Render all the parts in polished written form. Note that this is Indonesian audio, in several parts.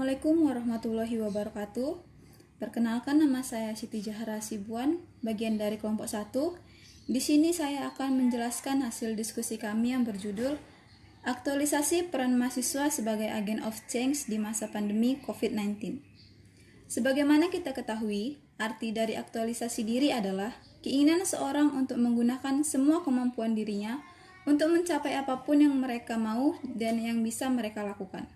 Assalamualaikum warahmatullahi wabarakatuh. Perkenalkan, nama saya Siti Jahara Sibuan, bagian dari kelompok 1. Di sini saya akan menjelaskan hasil diskusi kami yang berjudul Aktualisasi Peran Mahasiswa sebagai Agent of Change di masa pandemi COVID-19. Sebagaimana kita ketahui, arti dari aktualisasi diri adalah keinginan seorang untuk menggunakan semua kemampuan dirinya untuk mencapai apapun yang mereka mau dan yang bisa mereka lakukan.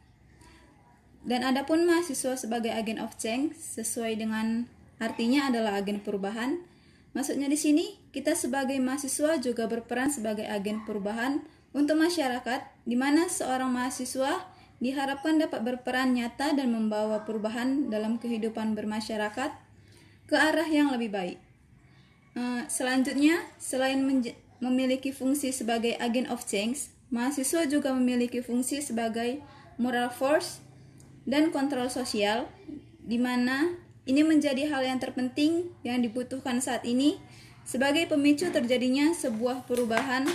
Dan adapun mahasiswa sebagai agent of change sesuai dengan artinya adalah agen perubahan. Maksudnya di sini kita sebagai mahasiswa juga berperan sebagai agen perubahan untuk masyarakat, di mana seorang mahasiswa diharapkan dapat berperan nyata dan membawa perubahan dalam kehidupan bermasyarakat ke arah yang lebih baik. Selanjutnya, selain memiliki fungsi sebagai agent of change, mahasiswa juga memiliki fungsi sebagai moral force dan kontrol sosial, di mana ini menjadi hal yang terpenting yang dibutuhkan saat ini sebagai pemicu terjadinya sebuah perubahan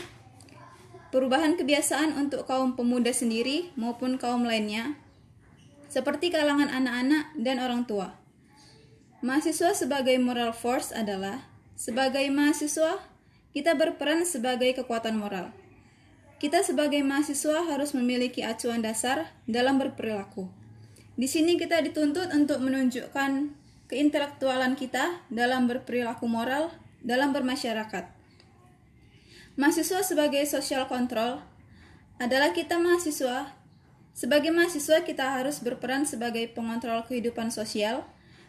kebiasaan untuk kaum pemuda sendiri maupun kaum lainnya, seperti kalangan anak-anak dan orang tua. Mahasiswa sebagai moral force adalah, sebagai mahasiswa, kita berperan sebagai kekuatan moral. Kita sebagai mahasiswa harus memiliki acuan dasar dalam berperilaku. Di sini kita dituntut untuk menunjukkan keintelektualan kita dalam berperilaku moral dalam bermasyarakat. Mahasiswa sebagai social control adalah kita mahasiswa. Sebagai mahasiswa kita harus berperan sebagai pengontrol kehidupan sosial.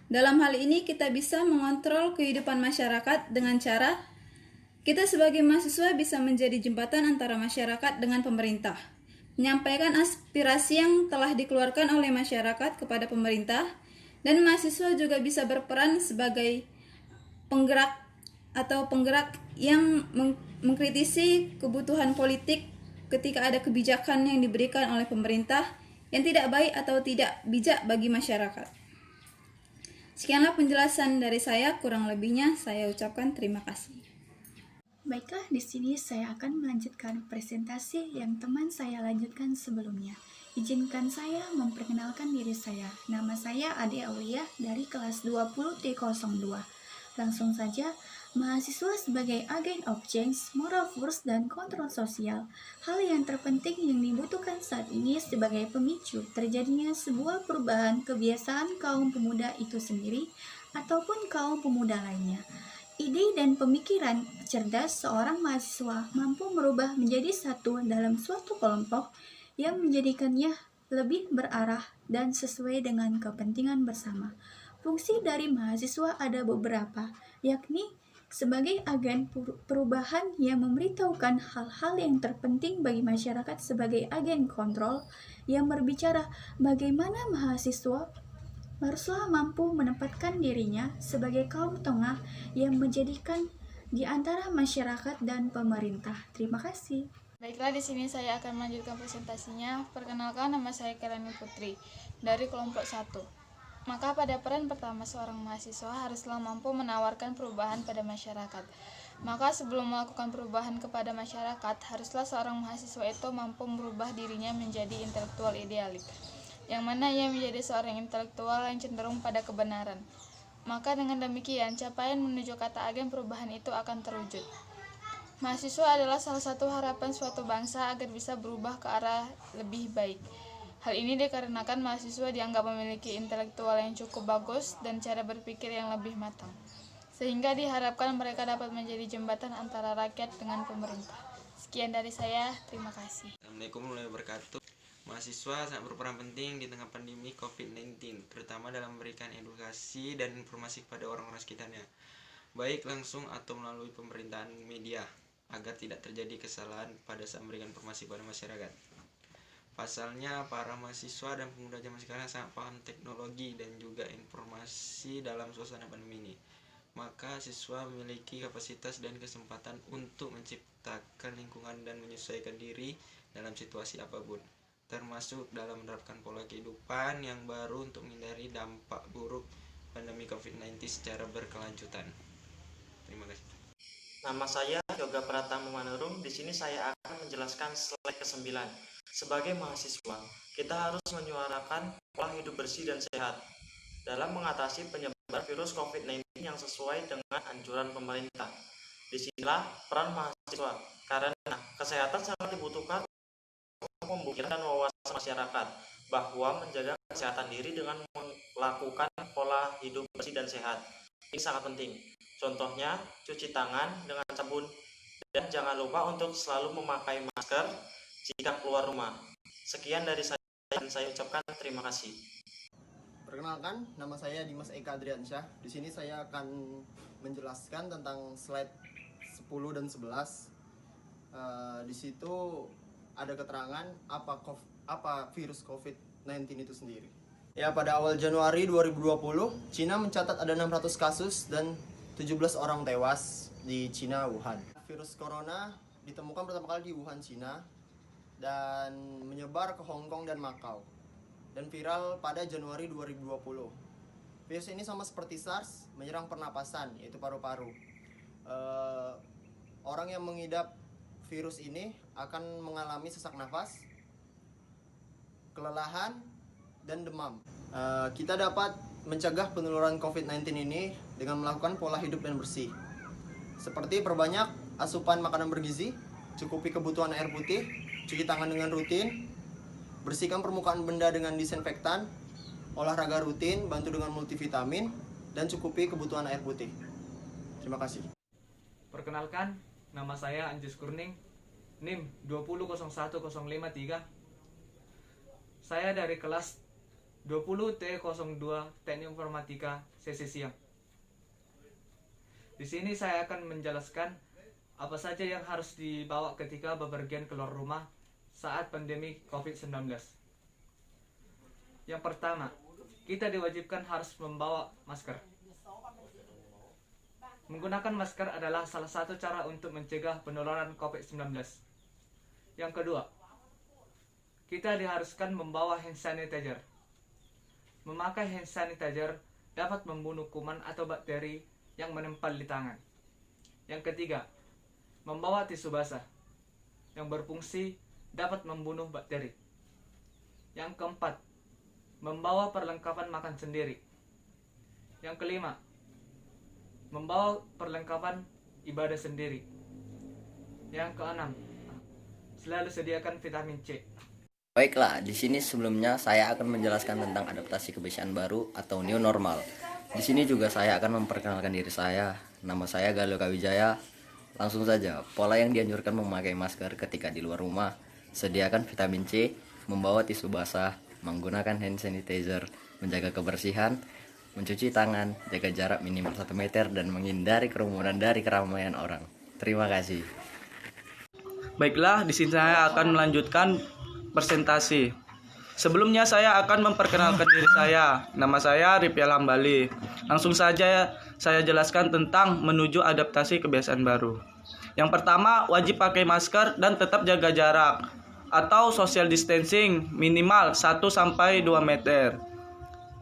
Dalam hal ini kita bisa mengontrol kehidupan masyarakat dengan cara kita sebagai mahasiswa bisa menjadi jembatan antara masyarakat dengan pemerintah, menyampaikan aspirasi yang telah dikeluarkan oleh masyarakat kepada pemerintah, dan mahasiswa juga bisa berperan sebagai penggerak yang mengkritisi kebutuhan politik ketika ada kebijakan yang diberikan oleh pemerintah yang tidak baik atau tidak bijak bagi masyarakat. Sekianlah penjelasan dari saya, kurang lebihnya saya ucapkan terima kasih. Baiklah, di sini saya akan melanjutkan presentasi yang teman saya lanjutkan sebelumnya. Izinkan saya memperkenalkan diri saya. Nama saya Ade Aulia dari kelas 20T02. Langsung saja, mahasiswa sebagai agen of change, moral force, dan kontrol sosial. Hal yang terpenting yang dibutuhkan saat ini sebagai pemicu terjadinya sebuah perubahan kebiasaan kaum pemuda itu sendiri ataupun kaum pemuda lainnya. Ide dan pemikiran cerdas seorang mahasiswa mampu merubah menjadi satu dalam suatu kelompok yang menjadikannya lebih berarah dan sesuai dengan kepentingan bersama. Fungsi dari mahasiswa ada beberapa, yakni sebagai agen perubahan yang memberitahukan hal-hal yang terpenting bagi masyarakat, sebagai agen kontrol yang berbicara bagaimana mahasiswa haruslah mampu menempatkan dirinya sebagai kaum tengah yang menjadikan di antara masyarakat dan pemerintah. Terima kasih. Baiklah, di sini saya akan melanjutkan presentasinya. Perkenalkan, nama saya Kelani Putri dari kelompok 1. Maka pada peran pertama seorang mahasiswa haruslah mampu menawarkan perubahan pada masyarakat. Maka sebelum melakukan perubahan kepada masyarakat, haruslah seorang mahasiswa itu mampu merubah dirinya menjadi intelektual idealis, yang mana ia menjadi seorang intelektual yang cenderung pada kebenaran. Maka dengan demikian, capaian menuju kata agen perubahan itu akan terwujud. Mahasiswa adalah salah satu harapan suatu bangsa agar bisa berubah ke arah lebih baik. Hal ini dikarenakan mahasiswa dianggap memiliki intelektual yang cukup bagus dan cara berpikir yang lebih matang, sehingga diharapkan mereka dapat menjadi jembatan antara rakyat dengan pemerintah. Sekian dari saya, terima kasih. Assalamualaikum warahmatullahi wabarakatuh. Mahasiswa sangat berperan penting di tengah pandemi COVID-19, terutama dalam memberikan edukasi dan informasi kepada orang-orang sekitarnya, baik langsung atau melalui pemerintahan media, agar tidak terjadi kesalahan pada saat memberikan informasi pada masyarakat. Pasalnya, para mahasiswa dan pemuda zaman sekarang sangat paham teknologi dan juga informasi dalam suasana pandemi ini. Maka siswa memiliki kapasitas dan kesempatan untuk menciptakan lingkungan dan menyesuaikan diri dalam situasi apapun, termasuk dalam menerapkan pola kehidupan yang baru untuk menghindari dampak buruk pandemi COVID-19 secara berkelanjutan. Terima kasih. Nama saya Yoga Pratama Manurung. Di sini saya akan menjelaskan slide ke-9. Sebagai mahasiswa, kita harus menyuarakan pola hidup bersih dan sehat dalam mengatasi penyebaran virus COVID-19 yang sesuai dengan anjuran pemerintah. Disinilah peran mahasiswa, karena kesehatan sangat dibutuhkan untuk membuktikan wawasan masyarakat bahwa menjaga kesehatan diri dengan melakukan pola hidup bersih dan sehat ini sangat penting. Contohnya, cuci tangan dengan sabun dan jangan lupa untuk selalu memakai masker jika keluar rumah. Sekian dari saya dan saya ucapkan terima kasih. Perkenalkan, nama saya Dimas Eka Adriansyah. Di sini saya akan menjelaskan tentang slide 10 dan 11. Di situ ada keterangan apa virus COVID-19 itu sendiri. Ya, pada awal Januari 2020, Cina mencatat ada 600 kasus dan 17 orang tewas di Cina, Wuhan. Virus corona ditemukan pertama kali di Wuhan, Cina, dan menyebar ke Hong Kong dan Macau, dan viral pada Januari 2020. Virus ini sama seperti SARS, menyerang pernapasan, yaitu paru-paru. Orang yang mengidap virus ini akan mengalami sesak nafas, kelelahan, dan demam. Kita dapat mencegah penularan COVID-19 ini dengan melakukan pola hidup yang bersih, seperti perbanyak asupan makanan bergizi, cukupi kebutuhan air putih, cuci tangan dengan rutin, bersihkan permukaan benda dengan disinfektan, olahraga rutin, bantu dengan multivitamin, dan cukupi kebutuhan air putih. Terima kasih. Perkenalkan, nama saya Anjus Kurning, NIM 2001053. Saya dari kelas 20T02 Teknik Informatika sesi siang. Di sini saya akan menjelaskan apa saja yang harus dibawa ketika bepergian keluar rumah saat pandemi COVID-19. Yang pertama, kita diwajibkan harus membawa masker. Menggunakan masker adalah salah satu cara untuk mencegah penularan COVID-19. Yang kedua, kita diharuskan membawa hand sanitizer. Memakai hand sanitizer dapat membunuh kuman atau bakteri yang menempel di tangan. Yang ketiga, membawa tisu basah yang berfungsi dapat membunuh bakteri. Yang keempat, membawa perlengkapan makan sendiri. Yang kelima, membawa perlengkapan ibadah sendiri. Yang keenam, selalu sediakan vitamin C. Baiklah, di sini sebelumnya saya akan menjelaskan tentang adaptasi kebiasaan baru atau new normal. Di sini juga saya akan memperkenalkan diri saya. Nama saya Galuh Kawijaya. Langsung saja, pola yang dianjurkan memakai masker ketika di luar rumah, sediakan vitamin C, membawa tisu basah, menggunakan hand sanitizer, menjaga kebersihan, mencuci tangan, jaga jarak minimal 1 meter, dan menghindari kerumunan dari keramaian orang. Terima kasih. Baiklah, di sini saya akan melanjutkan presentasi. Sebelumnya saya akan memperkenalkan diri saya. Nama saya Ripial Hambali. Langsung saja saya jelaskan tentang menuju adaptasi kebiasaan baru. Yang pertama, wajib pakai masker dan tetap jaga jarak atau social distancing minimal 1-2 meter.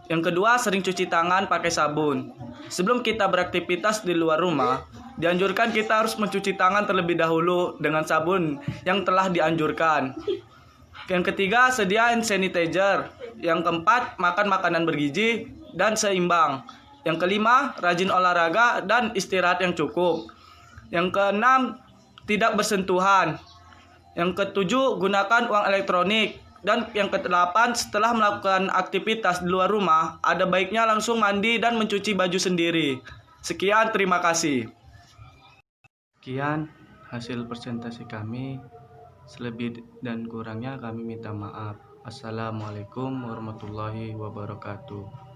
Yang kedua, sering cuci tangan pakai sabun. Sebelum kita beraktivitas di luar rumah, dianjurkan kita harus mencuci tangan terlebih dahulu dengan sabun yang telah dianjurkan. Yang ketiga, sedia hand sanitizer. Yang keempat, makan makanan bergizi dan seimbang. Yang kelima, rajin olahraga dan istirahat yang cukup. Yang keenam, tidak bersentuhan. Yang ketujuh, gunakan uang elektronik. Dan yang kedelapan, setelah melakukan aktivitas di luar rumah, ada baiknya langsung mandi dan mencuci baju sendiri. Sekian, terima kasih. Sekian hasil presentasi kami. Selebih dan kurangnya kami minta maaf. Assalamualaikum warahmatullahi wabarakatuh.